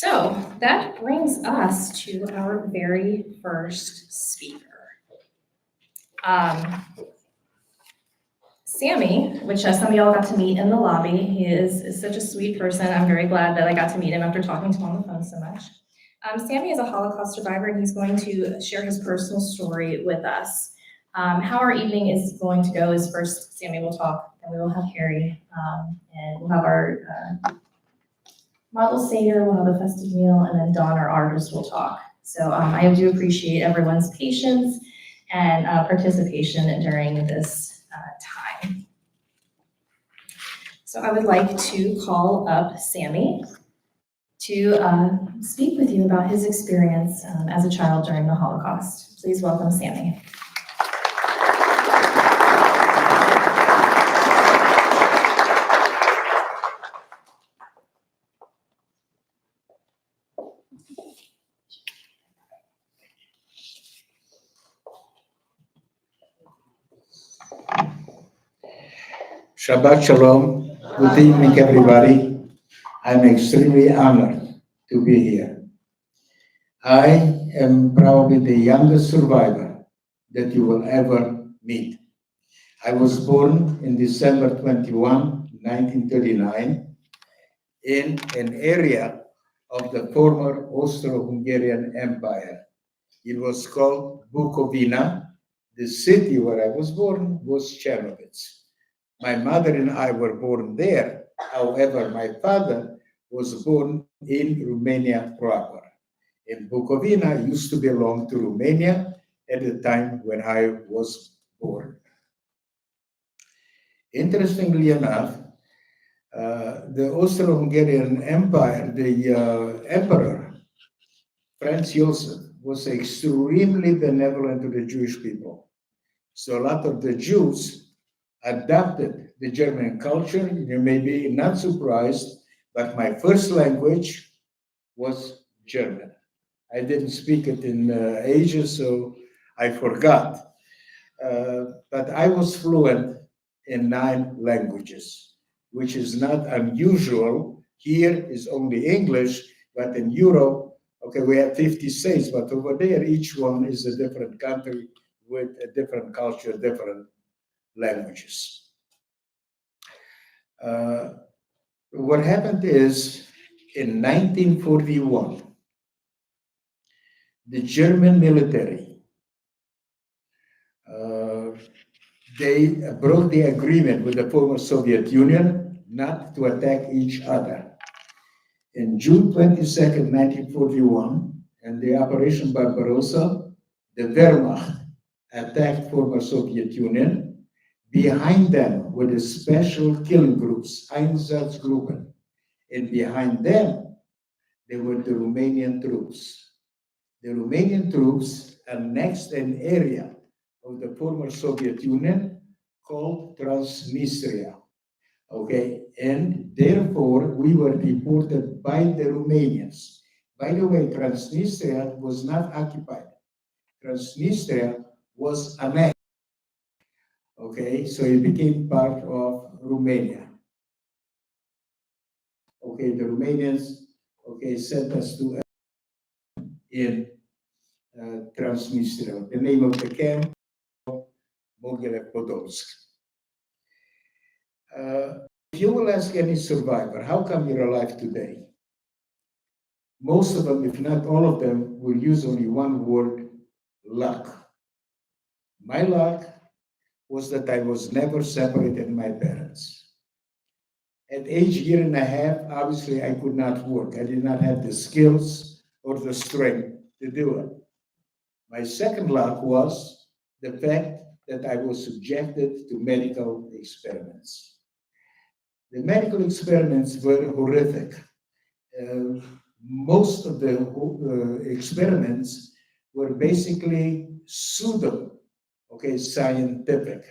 So that brings us to our very first speaker. Sami, which some of y'all got to meet in the lobby. He is such a sweet person. I'm very glad that I got to meet him after talking to him on the phone so much. Sami is a Holocaust survivor, and he's going to share his personal story with us. How our evening is going to go is first Sami will talk, then we will have Harry, and we'll have our model Seder, we'll have a festive meal, and then Dawn, our artist, will talk. So I do appreciate everyone's patience and participation during this time. So I would like to call up Sami to speak with you about his experience as a child during the Holocaust. Please welcome Sami. Shabbat Shalom. Good evening, everybody. I'm extremely honored to be here. I am probably the youngest survivor that you will ever meet. I was born in December 21, 1939, in an area of the former Austro-Hungarian Empire. It was called Bukovina. The city where I was born was Chernobyl. My mother and I were born there. However, my father was born in Romania proper. And Bukovina used to belong to Romania at the time when I was born. Interestingly enough, the Austro-Hungarian Empire, the emperor, Franz Joseph, was extremely benevolent to the Jewish people. So a lot of the Jews adopted the German culture. You may be not surprised, but my first language was German. I didn't speak it in Asia, so I forgot. But I was fluent in 9 languages, which is not unusual. Here is only English, but in Europe, okay, we have 50 states, but over there, each one is a different country with a different culture, different languages. What happened is, in 1941, the German military, they broke the agreement with the former Soviet Union not to attack each other. In June 22nd, 1941, in the Operation Barbarossa, the Wehrmacht attacked former Soviet Union. Behind them were the special killing groups, Einsatzgruppen, and behind them, there were the Romanian troops. The Romanian troops annexed an area of the former Soviet Union called Transnistria, okay? And therefore, we were deported by the Romanians. By the way, Transnistria was not occupied. Transnistria was annexed. Okay, so it became part of Romania. Okay, the Romanians, okay, sent us to in Transnistria. The name of the camp, Mogilev Podolsk. If you will ask any survivor, how come you're alive today? Most of them, if not all of them, will use only one word, luck. My luck was that I was never separated from my parents. At age 1.5 years, obviously I could not work. I did not have the skills or the strength to do it. My second luck was the fact that I was subjected to medical experiments. The medical experiments were horrific. Most of the experiments were basically pseudo, okay, scientific.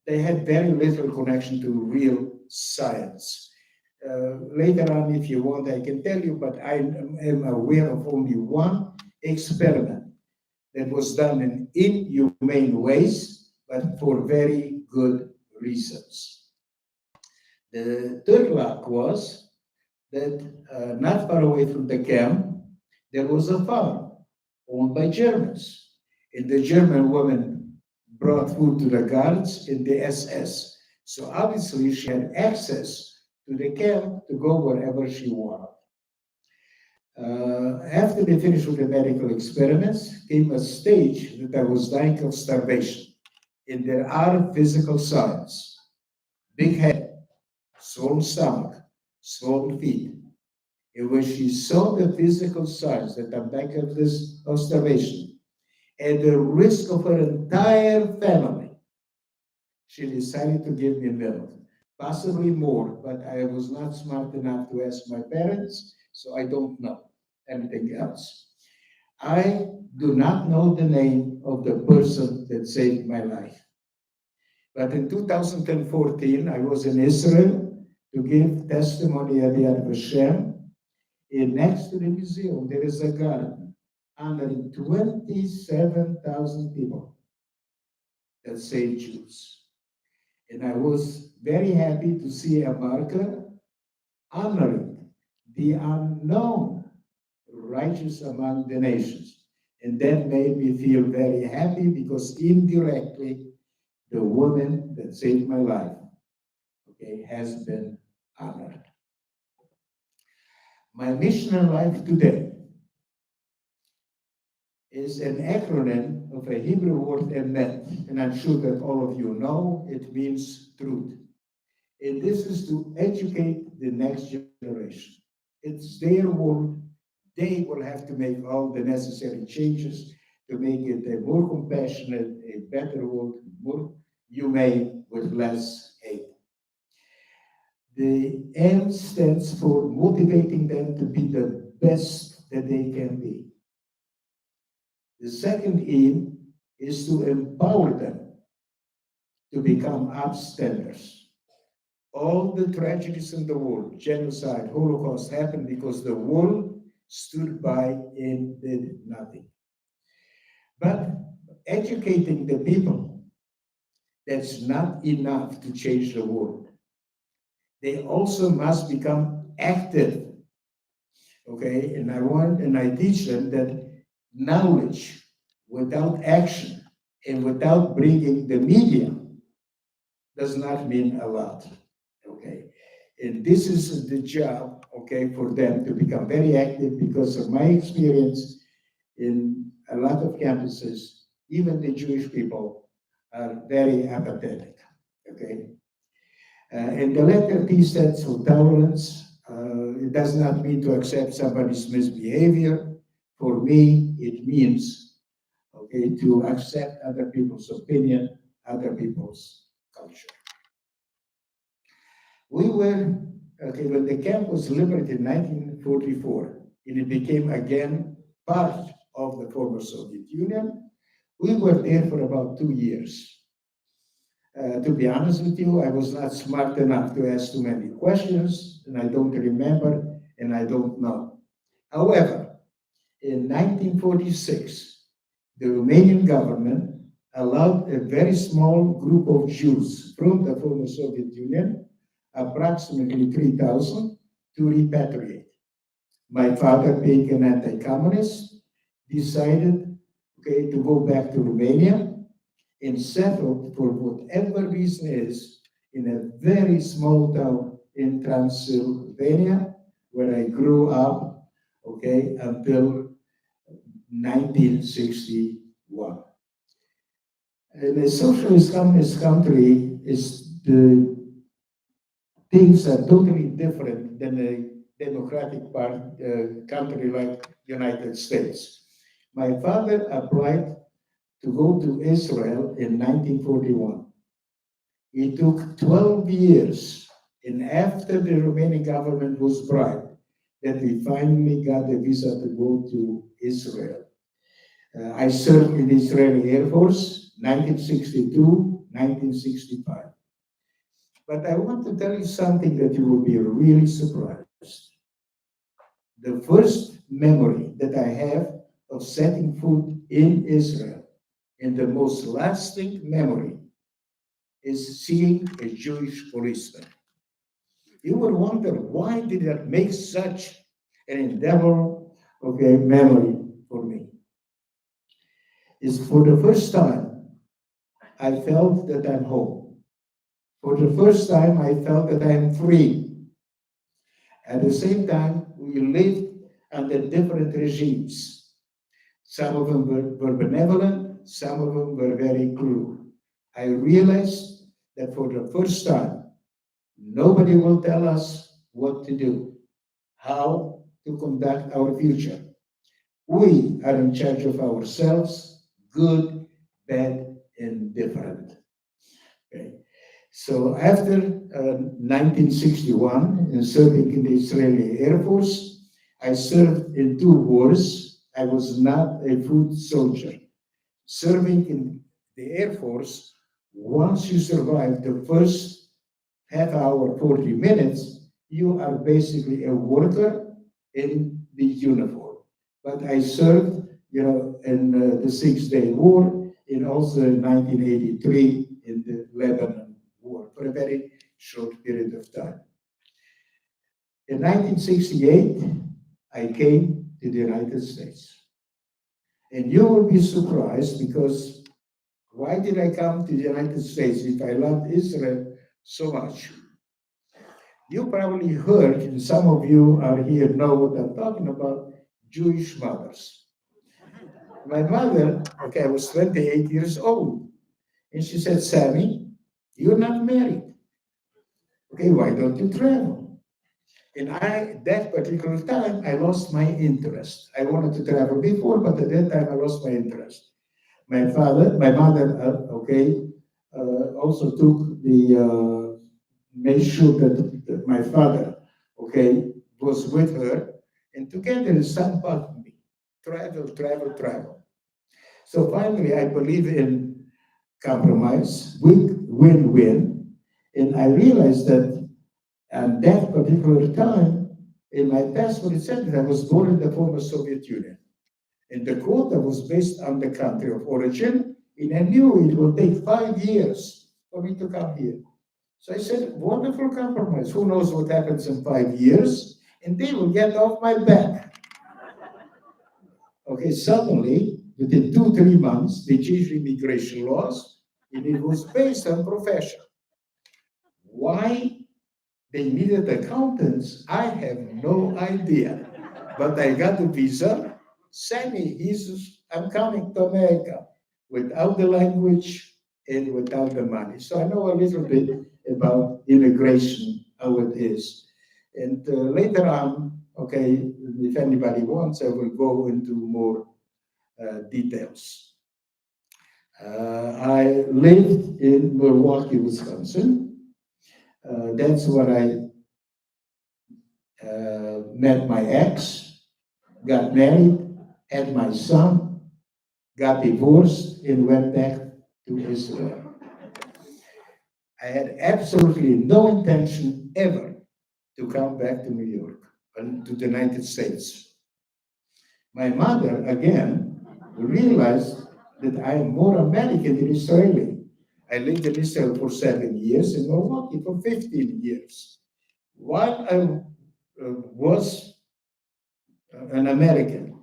They had very little connection to real science. Later on, if you want, I can tell you, but I am aware of only one experiment that was done in inhumane ways, but for very good reasons. The third luck was that not far away from the camp, there was a farm owned by Germans. And the German woman brought food to the guards in the SS. So obviously she had access to the camp to go wherever she wanted. After they finished with the medical experiments, came a stage that I was dying of starvation. And there are physical signs: big head, swollen stomach, swollen feet. And when she saw the physical signs that I'm dying of this of starvation, at the risk of her entire family, she decided to give me milk, possibly more, but I was not smart enough to ask my parents, so I don't know anything else. I do not know the name of the person that saved my life. But in 2014, I was in Israel to give testimony at the Yad Vashem. And next to the museum, there is a garden honoring 27,000 people that saved Jews. And I was very happy to see a marker honoring the unknown righteous among the nations. And that made me feel very happy because indirectly, the woman that saved my life, okay, has been honored. My mission in life today is an acronym of a Hebrew word emet, and I'm sure that all of you know it means truth. And this is to educate the next generation. It's their world. They will have to make all the necessary changes to make it a more compassionate, a better world, more humane, with less hate. The M stands for motivating them to be the best that they can be. The second E is to empower them to become upstanders. All the tragedies in the world, genocide, Holocaust, happened because the world stood by and did nothing. But educating the people, that's not enough to change the world. They also must become active. Okay, and I teach them that knowledge without action and without bringing the media does not mean a lot. Okay, and this is the job, okay, for them to become very active because of my experience in a lot of campuses, even the Jewish people are very apathetic. Okay, and the letter T stands for tolerance. It does not mean to accept somebody's misbehavior. For me, it means, okay, to accept other people's opinion, other people's culture. We were, okay, when the camp was liberated in 1944, and it became again part of the former Soviet Union, we were there for about 2 years. To be honest with you, I was not smart enough to ask too many questions, and I don't remember, and I don't know. However, in 1946, the Romanian government allowed a very small group of Jews from the former Soviet Union, approximately 3,000, to repatriate. My father, being an anti-communist, decided, okay, to go back to Romania and settled for whatever reason is in a very small town in Transylvania, where I grew up, okay, until 1961. In a socialist communist country, the things are totally different than a democratic country like United States. My father applied to go to Israel in 1941. It took 12 years, and after the Romanian government was bribed, that we finally got a visa to go to Israel. I served in the Israeli Air Force, 1962, 1965. But I want to tell you something that you will be really surprised. The first memory that I have of setting foot in Israel, and the most lasting memory, is seeing a Jewish policeman. You would wonder, why did that make such an indelible, memory for me? Is for the first time, I felt that I'm home. For the first time, I felt that I'm free. At the same time, we lived under different regimes. Some of them were benevolent, some of them were very cruel. I realized that for the first time, nobody will tell us what to do, how to conduct our future. We are in charge of ourselves, good, bad, and different. Okay. So after 1961, in serving in the Israeli Air Force, I served in two wars. I was not a foot soldier. Serving in the Air Force, once you survive the first half hour, 40 minutes, you are basically a worker in the uniform. But I served, in the Six-Day War, and also in 1983 in the Lebanon War for a very short period of time. In 1968, I came to the United States. And you will be surprised because why did I come to the United States if I loved Israel so much? You probably heard, and some of you are here know what I'm talking about, Jewish mothers. My mother, I was 28 years old, and she said, Sammy, you're not married. Okay, why don't you travel? And that particular time, I lost my interest. I wanted to travel before, but at that time, I lost my interest. My mother, also took made sure that my father, was with her, and together in some part of me, travel, travel, travel. So finally, I believe in compromise, win-win, and I realized that at that particular time, in my passport, it said that I was born in the former Soviet Union. And the quota was based on the country of origin, and I knew it would take 5 years for me to come here. So I said, wonderful compromise. Who knows what happens in 5 years? And they will get off my back. Okay, suddenly, within 2, 3 months, they changed immigration laws, and it was based on profession. Why they needed accountants, I have no idea. But I got the visa. Sami, I'm coming to America without the language and without the money. So I know a little bit about immigration, how it is. And later on, if anybody wants, I will go into more details. I lived in Milwaukee, Wisconsin. That's where I met my ex, got married, had my son, got divorced, and went back to Israel. I had absolutely no intention ever to come back to New York and to the United States. My mother, again, realized that I am more American than Israeli. I lived in Israel for 7 years, in Milwaukee for 15 years. While I was an American,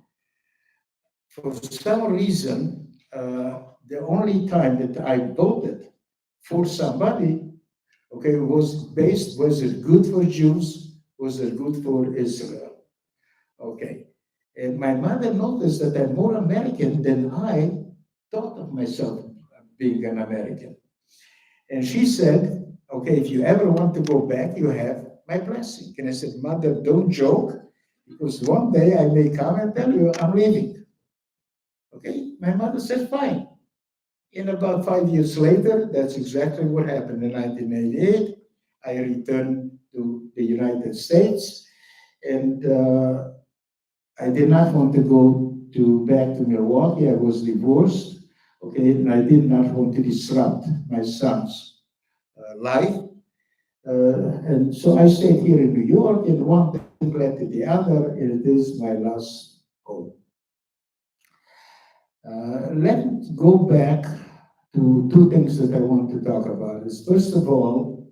for some reason, the only time that I voted for somebody, was based, was it good for Jews? Was it good for Israel? Okay. And my mother noticed that I'm more American than I thought of myself being an American. And she said, if you ever want to go back, you have my blessing. And I said, Mother, don't joke, because one day I may come and tell you I'm leaving. Okay, my mother said, fine. And about 5 years later, that's exactly what happened. In 1988, I returned to the United States, and I did not want to go back to Milwaukee. I was divorced, and I did not want to disrupt my son's life. And so I stayed here in New York, and one thing led to the other, and it is my last home. Let's go back to two things that I want to talk about. Is first of all,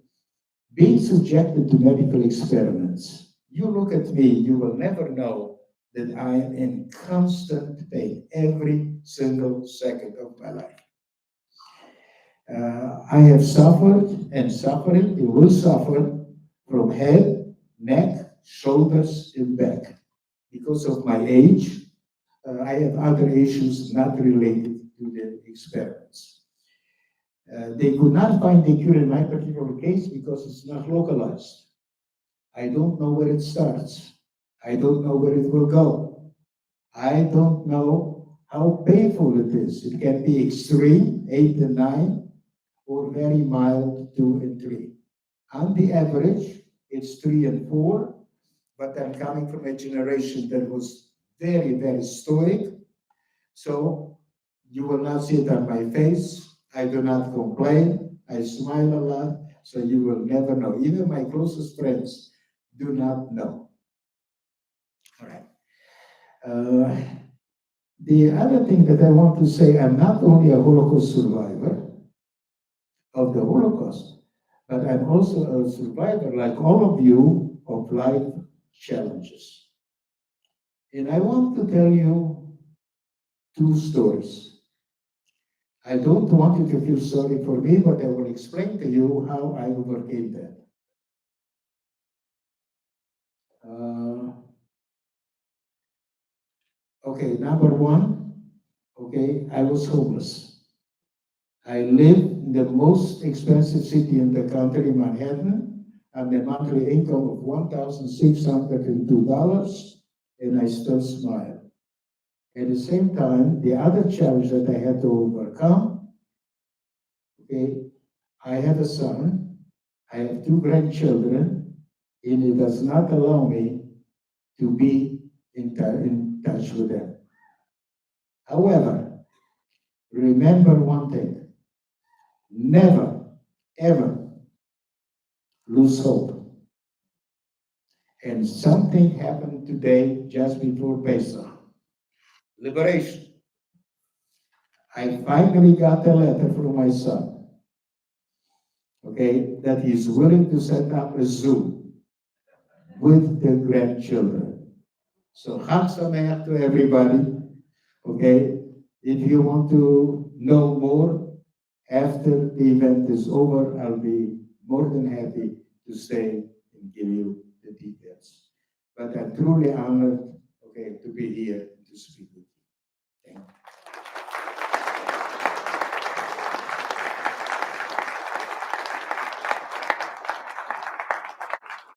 being subjected to medical experiments. You look at me, you will never know that I am in constant pain every single second of my life. I have suffered and suffering, you will suffer from head, neck, shoulders, and back. Because of my age, I have other issues not related to the experiments. They could not find the cure in my particular case because it's not localized. I don't know where it starts. I don't know where it will go. I don't know how painful it is. It can be extreme, 8 and 9, or very mild, 2 and 3. On the average, it's 3 and 4, but I'm coming from a generation that was very, very stoic. So you will not see it on my face. I do not complain. I smile a lot, so you will never know. Even my closest friends do not know. All right. The other thing that I want to say, I'm not only a Holocaust survivor of the Holocaust, but I'm also a survivor, like all of you, of life challenges. And I want to tell you two stories. I don't want you to feel sorry for me, but I will explain to you how I overcame that. Okay, number one, okay, I was homeless. I lived in the most expensive city in the country, Manhattan, and a monthly income of $1,602, and I still smile. At the same time, the other challenge that I had to overcome, okay, I have a son, I have two grandchildren, and it does not allow me to be in touch with them. However, remember one thing, never, ever lose hope. And something happened today just before Pesach. Liberation. I finally got a letter from my son, okay, that he's willing to set up a Zoom with the grandchildren. So, Chag Sameach to everybody, okay? If you want to know more after the event is over, I'll be more than happy to stay and give you the details. But I'm truly honored, okay, to be here to speak with you. Thank you.